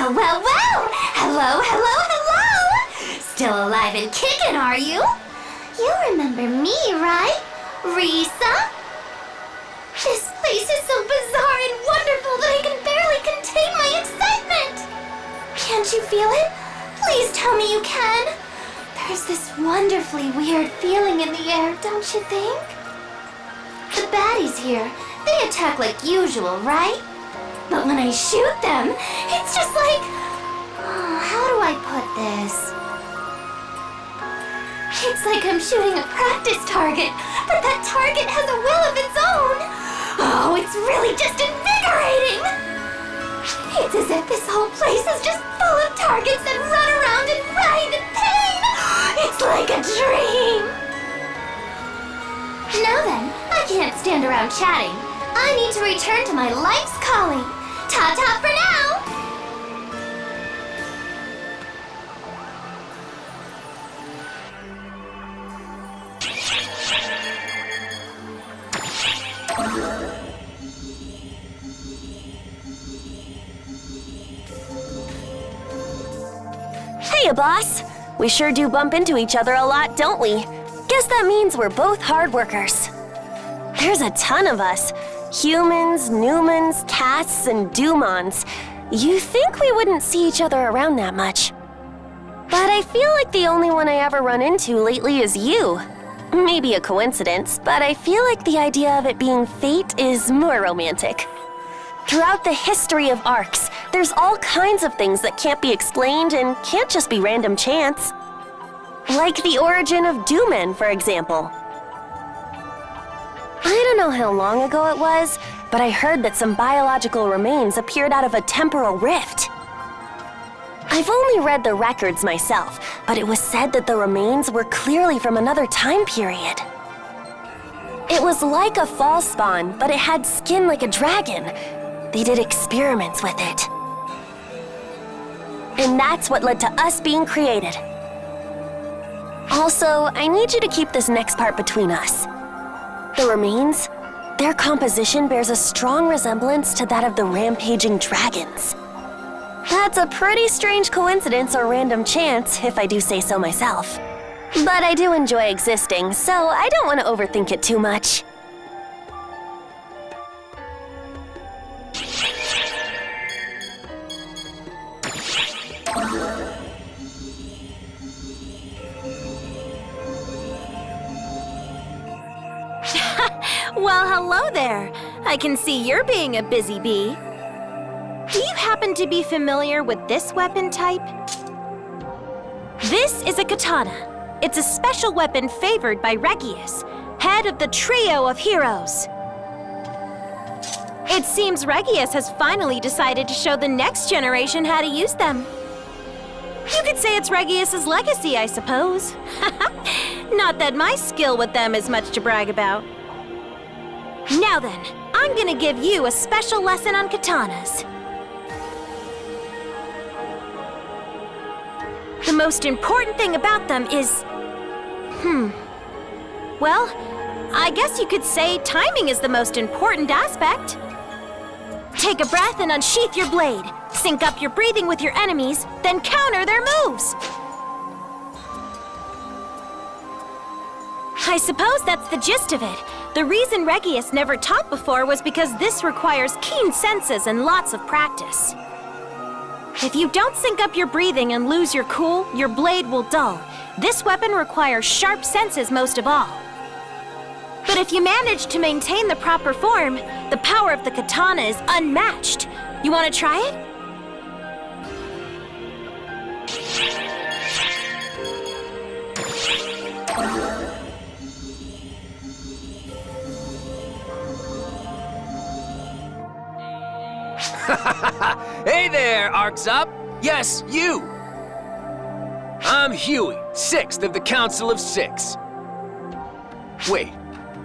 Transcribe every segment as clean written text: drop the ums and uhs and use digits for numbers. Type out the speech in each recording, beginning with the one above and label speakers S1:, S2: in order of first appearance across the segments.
S1: Well, well, well! Hello, hello, hello! Still alive and kicking, are you? You remember me, right? Risa? This place is so bizarre and wonderful that I can barely contain my excitement! Can't you feel it? Please tell me you can. There's this wonderfully weird feeling in the air, don't you think? The baddies here, they attack like usual, right? But when I shoot them, it's just like... how do I put this? It's like I'm shooting a practice target, but that target has a will of its own. Oh, it's really just invigorating! It's as if this whole place is just full of targets that run around and writhe in pain! It's like a dream! Now then, I can't stand around chatting. I need to return to my life's calling. Ta-ta for now!
S2: Hey, boss! We sure do bump into each other a lot, don't we? Guess that means we're both hard workers. There's a ton of us. Humans, Newmans, Casts, and Dumons. You think we wouldn't see each other around that much. But I feel like the only one I ever run into lately is you. Maybe a coincidence, but I feel like the idea of it being fate is more romantic. Throughout the history of ARKs, there's all kinds of things that can't be explained and can't just be random chance. Like the origin of Doomen, for example. I don't know how long ago it was, but I heard that some biological remains appeared out of a temporal rift. I've only read the records myself, but it was said that the remains were clearly from another time period. It was like a fall spawn, but it had skin like a dragon. They did experiments with it. And that's what led to us being created. Also, I need you to keep this next part between us. The remains, their composition bears a strong resemblance to that of the rampaging dragons. That's a pretty strange coincidence or random chance, if I do say so myself. But I do enjoy existing, so I don't want to overthink it too much.
S3: Well, hello there. I can see you're being a busy bee. Do you happen to be familiar with this weapon type? This is a katana. It's a special weapon favored by Regius, head of the trio of heroes. It seems Regius has finally decided to show the next generation how to use them. You could say it's Regius's legacy, I suppose. Not that my skill with them is much to brag about. Now then, I'm gonna give you a special lesson on katanas. The most important thing about them is... Well, I guess you could say timing is the most important aspect. Take a breath and unsheath your blade. Sync up your breathing with your enemies, then counter their moves. I suppose that's the gist of it. The reason Regius never taught before was because this requires keen senses and lots of practice. If you don't sync up your breathing and lose your cool, your blade will dull. This weapon requires sharp senses most of all. But if you manage to maintain the proper form, the power of the katana is unmatched. You want to try it?
S4: Hey there, ARKs up! Yes, you! I'm Huey, 6th of the Council of 6. Wait,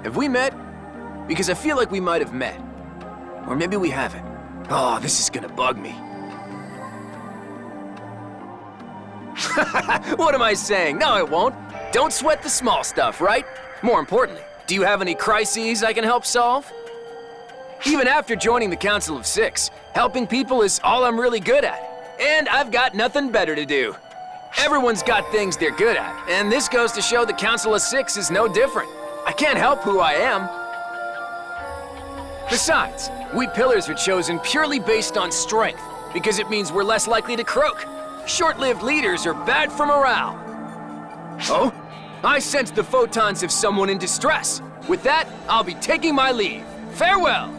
S4: have we met? Because I feel like we might have met. Or maybe we haven't. Oh, this is gonna bug me. What am I saying? No, it won't. Don't sweat the small stuff, right? More importantly, do you have any crises I can help solve? Even after joining the Council of 6, helping people is all I'm really good at. And I've got nothing better to do. Everyone's got things they're good at, and this goes to show the Council of Six is no different. I can't help who I am. Besides, we pillars are chosen purely based on strength, because it means we're less likely to croak. Short-lived leaders are bad for morale. Oh? I sense the photons of someone in distress. With that, I'll be taking my leave. Farewell!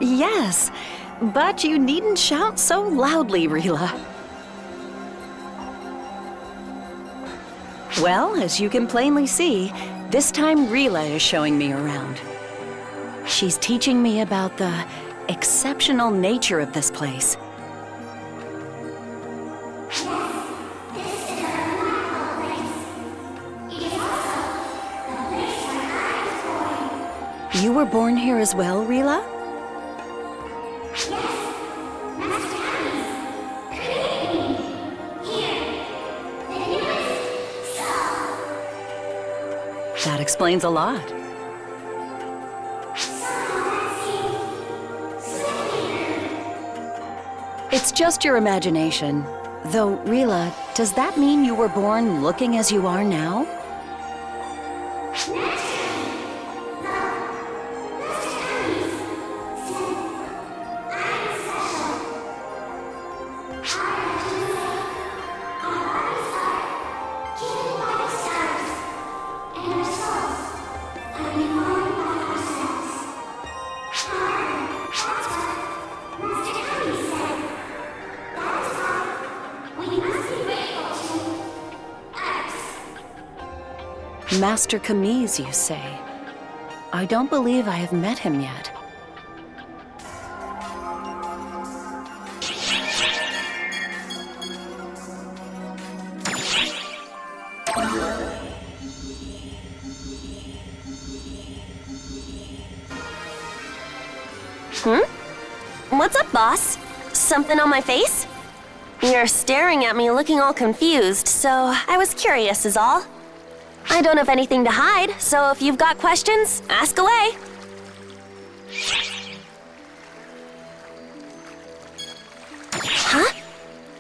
S5: Yes, but you needn't shout so loudly, Rila. Well, as you can plainly see, this time Rila is showing me around. She's teaching me about the exceptional nature of this place. You were born here as well, Rila? That explains a lot. It's just your imagination. Though, Rila, does that mean you were born looking as you are now? Master Kamise, you say? I don't believe I have met him yet.
S2: What's up, boss? Something on my face? You're staring at me looking all confused, so I was curious is all. I don't have anything to hide, so if you've got questions, ask away. Huh?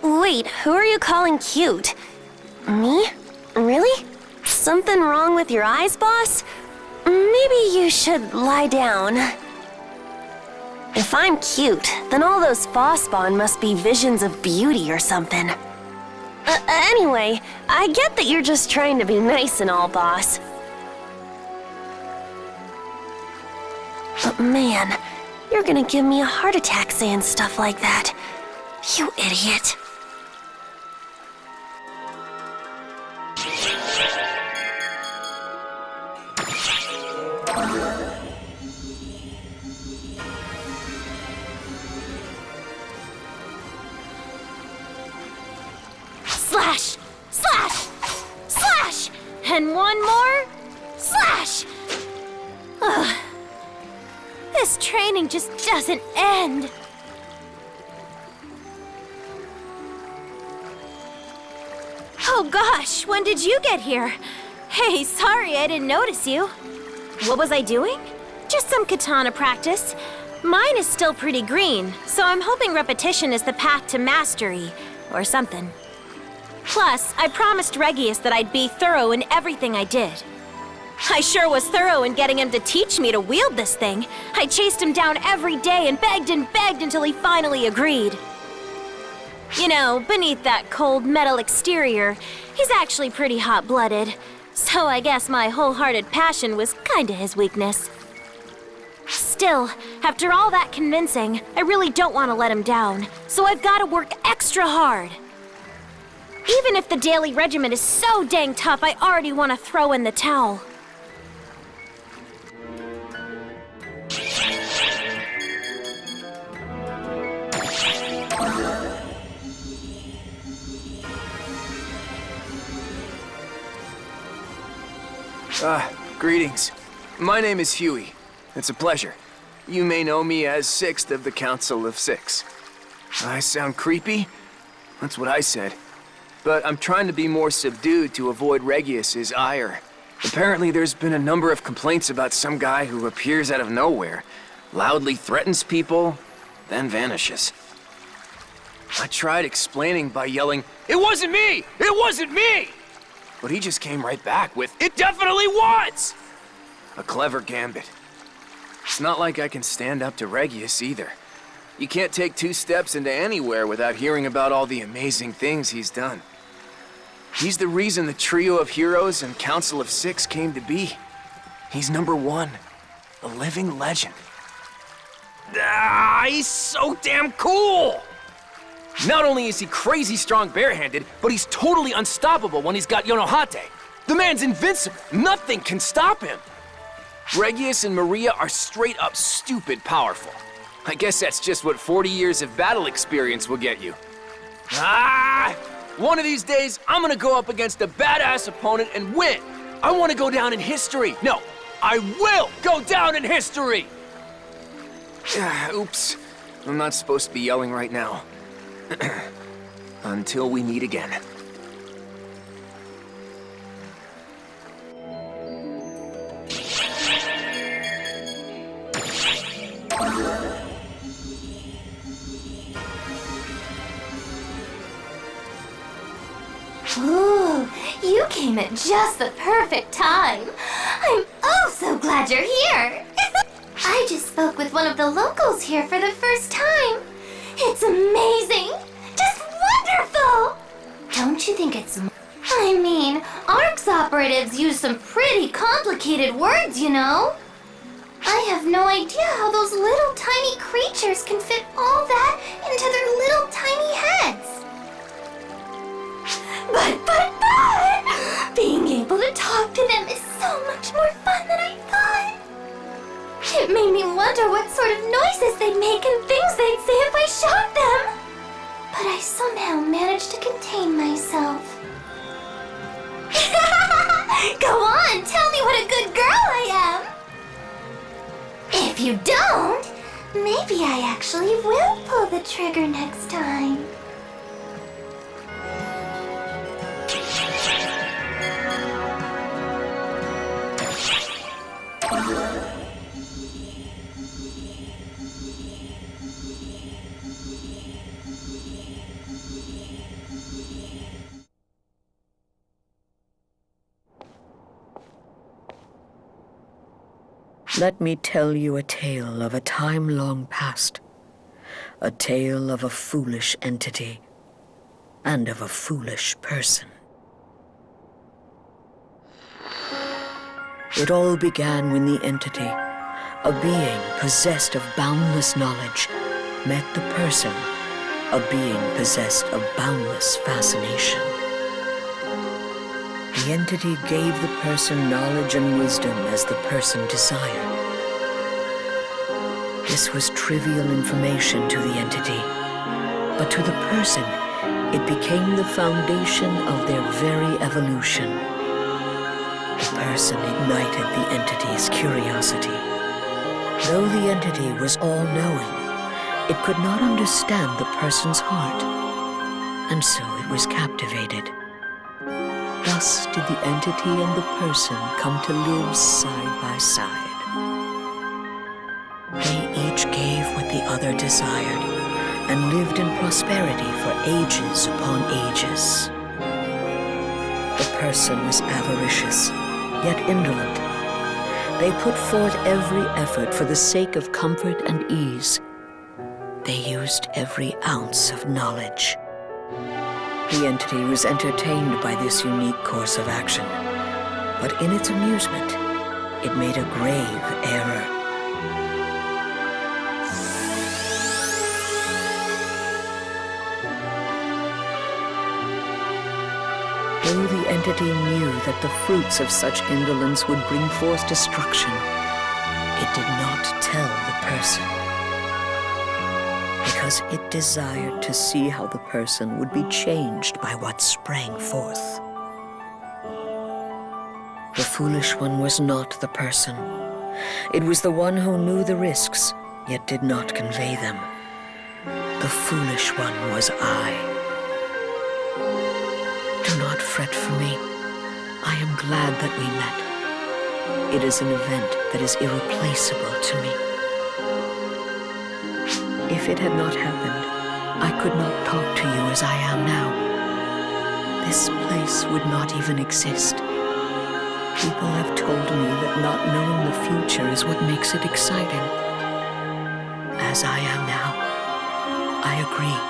S2: Wait, who are you calling cute? Me? Really? Something wrong with your eyes, boss? Maybe you should lie down. If I'm cute, then all those Phosphon must be visions of beauty or something. Anyway, I get that you're just trying to be nice and all, boss. But man, you're gonna give me a heart attack saying stuff like that. You idiot.
S3: Slash! Slash! Slash! And one more! Slash! Ugh. This training just doesn't end. Oh gosh, when did you get here? Hey, sorry I didn't notice you. What was I doing? Just some katana practice. Mine is still pretty green, so I'm hoping repetition is the path to mastery, or something. Plus, I promised Regius that I'd be thorough in everything I did. I sure was thorough in getting him to teach me to wield this thing. I chased him down every day and begged until he finally agreed. You know, beneath that cold metal exterior, he's actually pretty hot-blooded. So I guess my wholehearted passion was kinda his weakness. Still, after all that convincing, I really don't want to let him down, so I've got to work extra hard. Even if the daily regimen is so dang tough, I already want to throw in the towel.
S4: Greetings. My name is Huey. It's a pleasure. You may know me as Sixth of the Council of Six. I sound creepy? That's what I said. But I'm trying to be more subdued to avoid Regius's ire. Apparently there's been a number of complaints about some guy who appears out of nowhere, loudly threatens people, then vanishes. I tried explaining by yelling, "It wasn't me! It wasn't me!" But he just came right back with, "It definitely was!" A clever gambit. It's not like I can stand up to Regius either. You can't take 2 steps into anywhere without hearing about all the amazing things he's done. He's the reason the trio of heroes and Council of Six came to be. He's #1, a living legend. He's so damn cool! Not only is he crazy strong barehanded, but he's totally unstoppable when he's got Yonohate. The man's invincible. Nothing can stop him. Regius and Maria are straight up stupid powerful. I guess that's just what 40 years of battle experience will get you. One of these days, I'm gonna go up against a badass opponent and win. I want to go down in history. No, I will go down in history! Oops, I'm not supposed to be yelling right now. Until we meet again.
S1: Ooh, you came at just the perfect time. I'm oh so glad you're here. I just spoke with one of the locals here for the first time. It's amazing! Just wonderful! Don't you think it's... I mean, ARKs operatives use some pretty complicated words, you know? I have no idea how those little tiny creatures can fit all that into their little tiny heads. But, being able to talk to them is so much more fun than I thought. It made me wonder what sort of noises they'd make and things they'd say if I shot them. But I somehow managed to contain myself. Go on, tell me what a good girl I am. If you don't, maybe I actually will pull the trigger next time.
S5: Let me tell you a tale of a time long past, a tale of a foolish entity and of a foolish person. It all began when the entity, a being possessed of boundless knowledge, met the person, a being possessed of boundless fascination. The entity gave the person knowledge and wisdom as the person desired. This was trivial information to the entity, but to the person, it became the foundation of their very evolution. The person ignited the entity's curiosity. Though the entity was all-knowing, it could not understand the person's heart, and so it was captivated. Thus did the entity and the person come to live side by side. They each gave what the other desired, and lived in prosperity for ages upon ages. The person was avaricious, yet indolent. They put forth every effort for the sake of comfort and ease. They used every ounce of knowledge. The entity was entertained by this unique course of action, but in its amusement, it made a grave error. Though the entity knew that the fruits of such indolence would bring forth destruction, it did not tell the person, because it desired to see how the person would be changed by what sprang forth. The foolish one was not the person. It was the one who knew the risks, yet did not convey them. The foolish one was I. Do not fret for me. I am glad that we met. It is an event that is irreplaceable to me. If it had not happened, I could not talk to you as I am now. This place would not even exist. People have told me that not knowing the future is what makes it exciting. As I am now, I agree.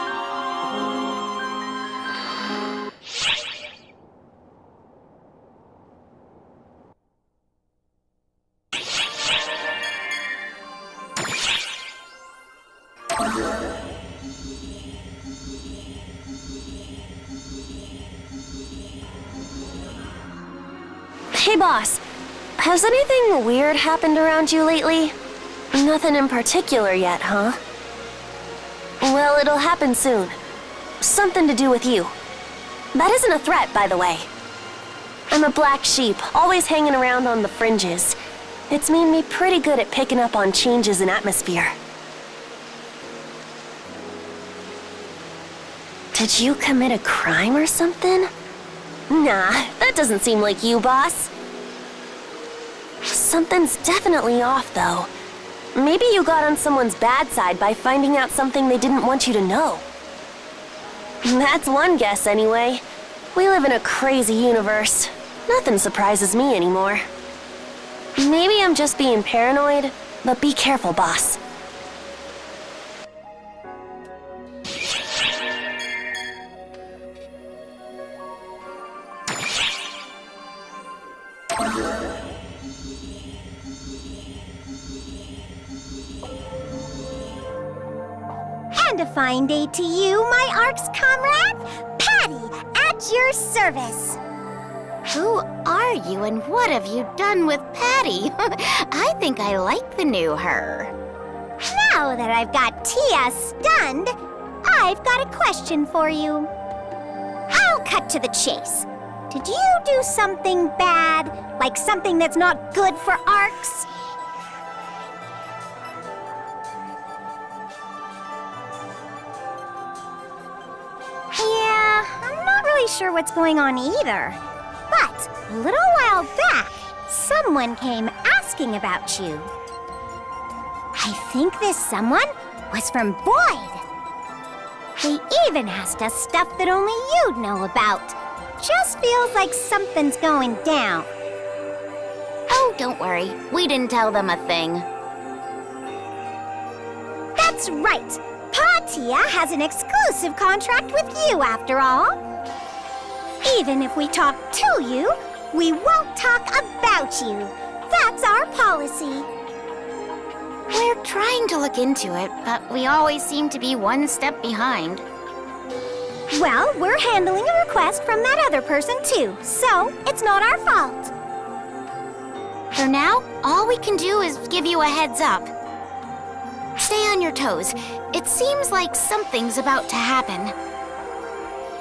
S2: Hey, boss. Has anything weird happened around you lately? Nothing in particular yet, huh? Well, it'll happen soon. Something to do with you. That isn't a threat, by the way. I'm a black sheep, always hanging around on the fringes. It's made me pretty good at picking up on changes in atmosphere. Did you commit a crime or something? Nah, that doesn't seem like you, boss. Something's definitely off, though. Maybe you got on someone's bad side by finding out something they didn't want you to know. That's one guess, anyway. We live in a crazy universe. Nothing surprises me anymore. Maybe I'm just being paranoid, but be careful, boss.
S3: And a fine day to you, my ARKs comrade. Patty, at your service.
S1: Who are you and what have you done with Patty? I think I like the new her.
S3: Now that I've got Tia stunned, I've got a question for you. I'll cut to the chase. Did you do something bad? Like something that's not good for ARKs? Yeah, I'm not really sure what's going on either. But a little while back, someone came asking about you. I think this someone was from Boyd. They even asked us stuff that only you'd know about. Just feels like something's going down.
S1: Oh, don't worry. We didn't tell them a thing.
S3: That's right. Pa Tia has an exclusive contract with you, after all. Even if we talk to you, we won't talk about you. That's our policy.
S1: We're trying to look into it, but we always seem to be one step behind.
S3: Well, we're handling a request from that other person too, so it's not our fault.
S1: For now, all we can do is give you a heads up. Stay on your toes. It seems like something's about to happen.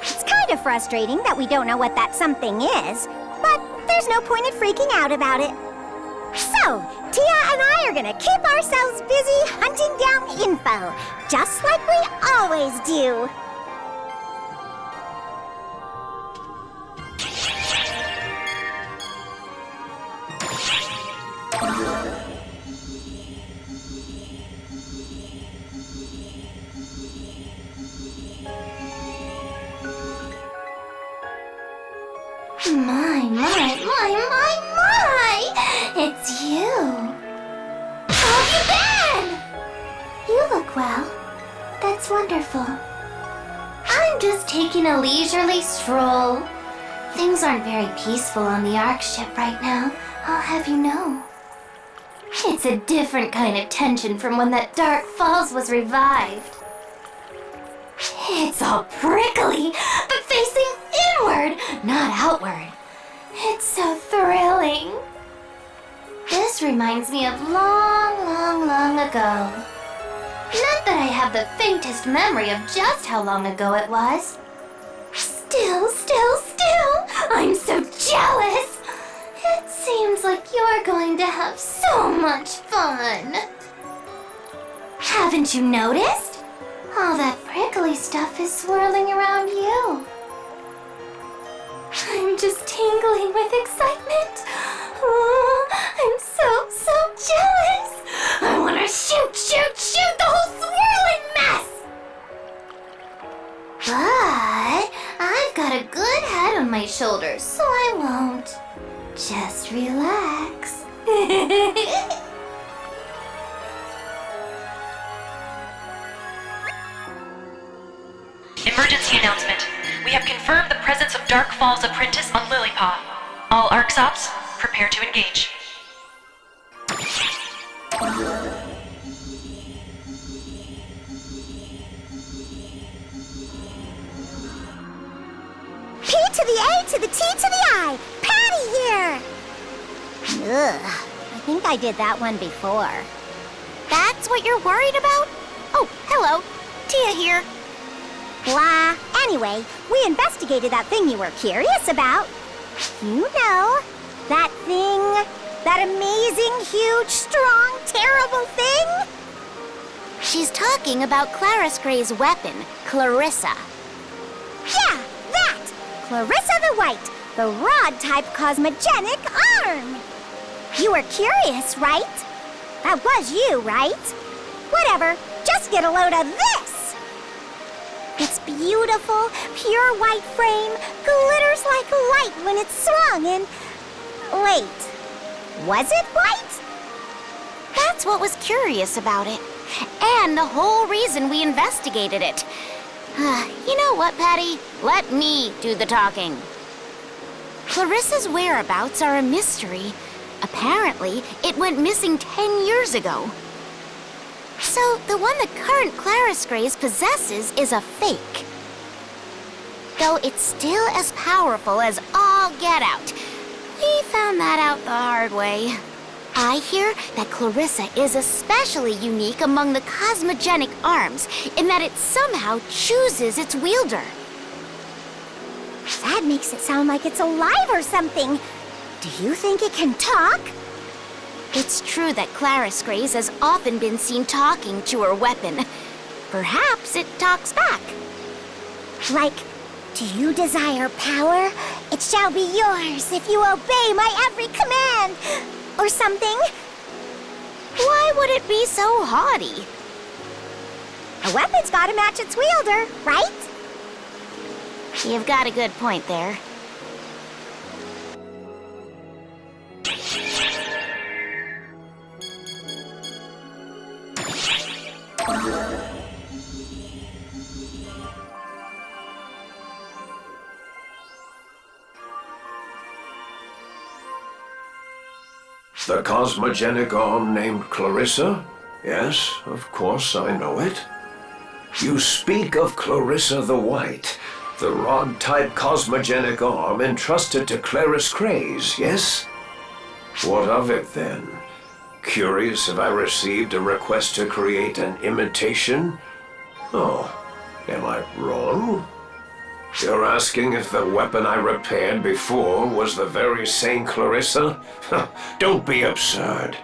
S3: It's kind of frustrating that we don't know what that something is, but there's no point in freaking out about it. So, Tia and I are gonna keep ourselves busy hunting down info, just like we always do.
S1: My! It's you. How have you been? You look well. That's wonderful. I'm just taking a leisurely stroll. Things aren't very peaceful on the ARK ship right now, I'll have you know. It's a different kind of tension from when that Dark Falls was revived. It's all prickly, but facing inward, not outward. It's so thrilling. This reminds me of long ago. Not that I have the faintest memory of just how long ago it was. Still, I'm so jealous. It's Seems like you're going to have so much fun. Haven't you noticed? All that prickly stuff is swirling around you. I'm just tingling with excitement. Oh, I'm so jealous. I want to shoot the whole swirling mess. But I've got a good head on my shoulders, so I won't. Just relax.
S6: Emergency announcement. We have confirmed the presence of Dark Falls Apprentice on Lilypaw. All ARKs ops, prepare to engage.
S7: P to the A to the T to the I. Patty here. Ugh, I think I did that one before.
S1: That's what you're worried about? Oh, hello. Tia here.
S7: Blah. Anyway, we investigated that thing you were curious about. You know, that thing, that amazing, huge, strong, terrible thing.
S1: She's talking about Clarus Gray's weapon, Clarissa.
S7: Yeah, that! Clarissa the White, the rod-type cosmogenic arm. You were curious, right? That was you, right? Whatever, just get a load of this. It's beautiful, pure white frame, glitters like light when it's swung and... Wait, was it white?
S1: That's what was curious about it. And the whole reason we investigated it. You know what, Patty? Let me do the talking. Clarissa's whereabouts are a mystery. Apparently, it went missing 10 years ago. So, the one that current Clarus Grays possesses is a fake. Though it's still as powerful as all get out. We found that out the hard way. I hear that Clarissa is especially unique among the cosmogenic arms in that it somehow chooses its wielder.
S7: That makes it sound like it's alive or something. Do you think it can talk?
S1: It's true that Clarus Grays has often been seen talking to her weapon. Perhaps it talks back.
S7: Like, do you desire power? It shall be yours if you obey my every command. Or something.
S1: Why would it be so haughty?
S7: A weapon's gotta match its wielder, right?
S1: You've got a good point there.
S8: The cosmogenic arm named Clarissa? Yes, of course I know it. You speak of Clarissa the White, the rod-type cosmogenic arm entrusted to Clarus Grays, yes? What of it then? Curious if I received a request to create an imitation? Oh, am I wrong? You're asking if the weapon I repaired before was the very same Clarissa? Don't be absurd.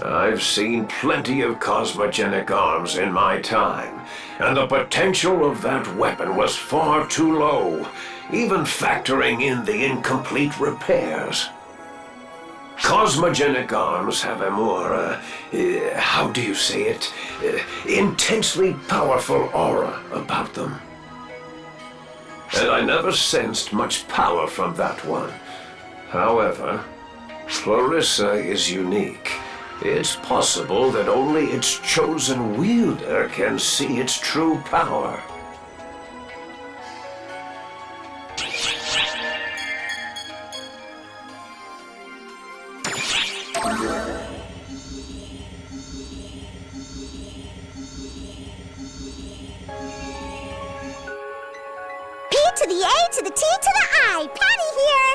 S8: I've seen plenty of cosmogenic arms in my time, and the potential of that weapon was far too low, even factoring in the incomplete repairs. Cosmogenic arms have a more, how do you say it, intensely powerful aura about them. And I never sensed much power from that one. However, Clarissa is unique. It's possible that only its chosen wielder can see its true power.
S7: To the A to the T to the I, Patty here!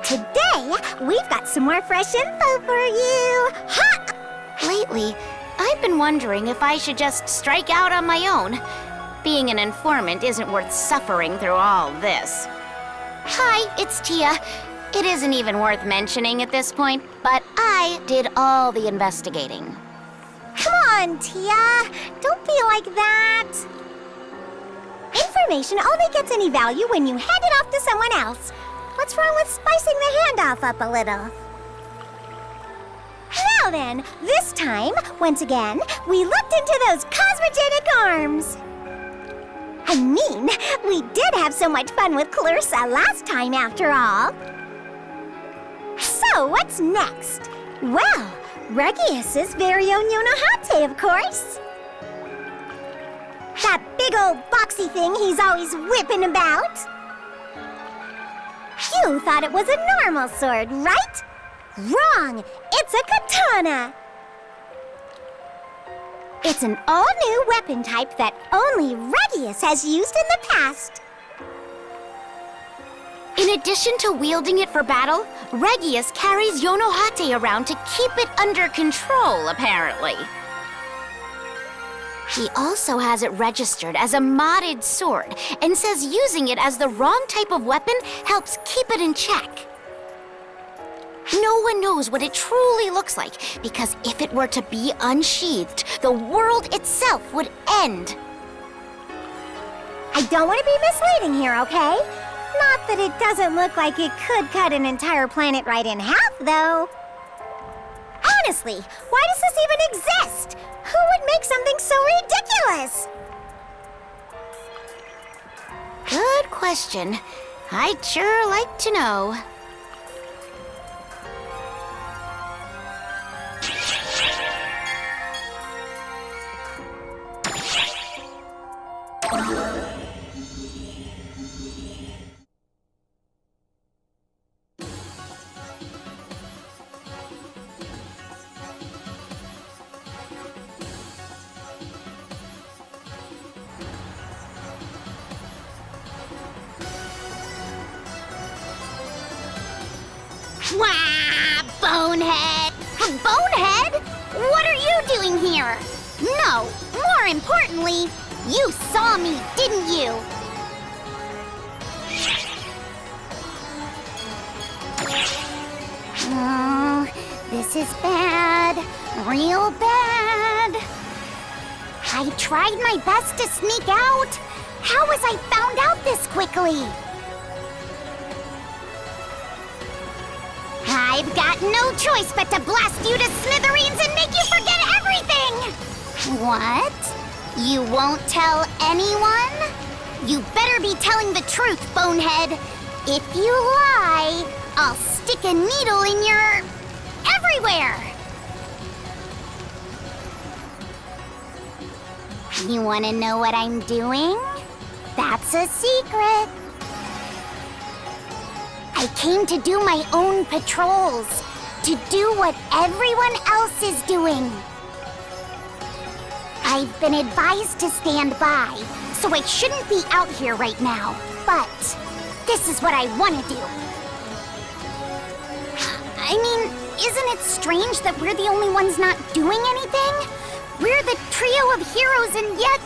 S7: Today, we've got some more fresh info for you. Ha!
S1: Lately, I've been wondering if I should just strike out on my own. Being an informant isn't worth suffering through all this. Hi, it's Tia. It isn't even worth mentioning at this point, but I did all the investigating.
S7: Come on, Tia. Don't be like that. Information only gets any value when you hand it off to someone else. What's wrong with spicing the handoff up a little? Now then, this time, once again, we looked into those cosmogenic arms. I mean, we did have so much fun with Clarissa last time, after all. So, what's next? Well, Regius's very own Yonohate, of course. That big old boxy thing he's always whipping about. You thought it was a normal sword, right? Wrong! It's a katana! It's an all-new weapon type that only Regius has used in the past.
S1: In addition to wielding it for battle, Regius carries Yonohate around to keep it under control, apparently. He also has it registered as a modded sword and says using it as the wrong type of weapon helps keep it in check. No one knows what it truly looks like, because if it were to be unsheathed, the world itself would end.
S7: I don't want to be misleading here, okay? Not that it doesn't look like it could cut an entire planet right in half, though. Honestly, why does this even exist? Who would make something so ridiculous?
S1: Good question. I'd sure like to know.
S7: Wah! Bonehead! Bonehead? What are you doing here? No, more importantly, you saw me, didn't you? Oh, this is bad. Real bad. I tried my best to sneak out. How was I found out this quickly? I've got no choice but to blast you to smithereens and make you forget everything! What? You won't tell anyone? You better be telling the truth, Bonehead. If you lie, I'll stick a needle in your... everywhere! You want to know what I'm doing? That's a secret. I came to do my own patrols, to do what everyone else is doing. I've been advised to stand by, so I shouldn't be out here right now. But this is what I want to do. I mean, isn't it strange that we're the only ones not doing anything? We're the trio of heroes, and yet...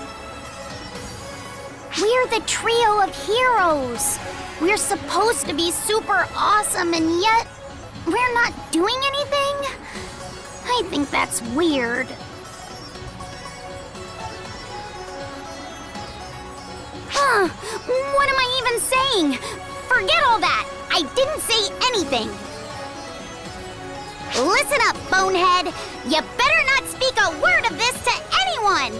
S7: we're the trio of heroes. We're supposed to be super awesome, and yet we're not doing anything? I think that's weird. What am I even saying? Forget all that. I didn't say anything. Listen up, Bonehead. You better not speak a word of this to anyone.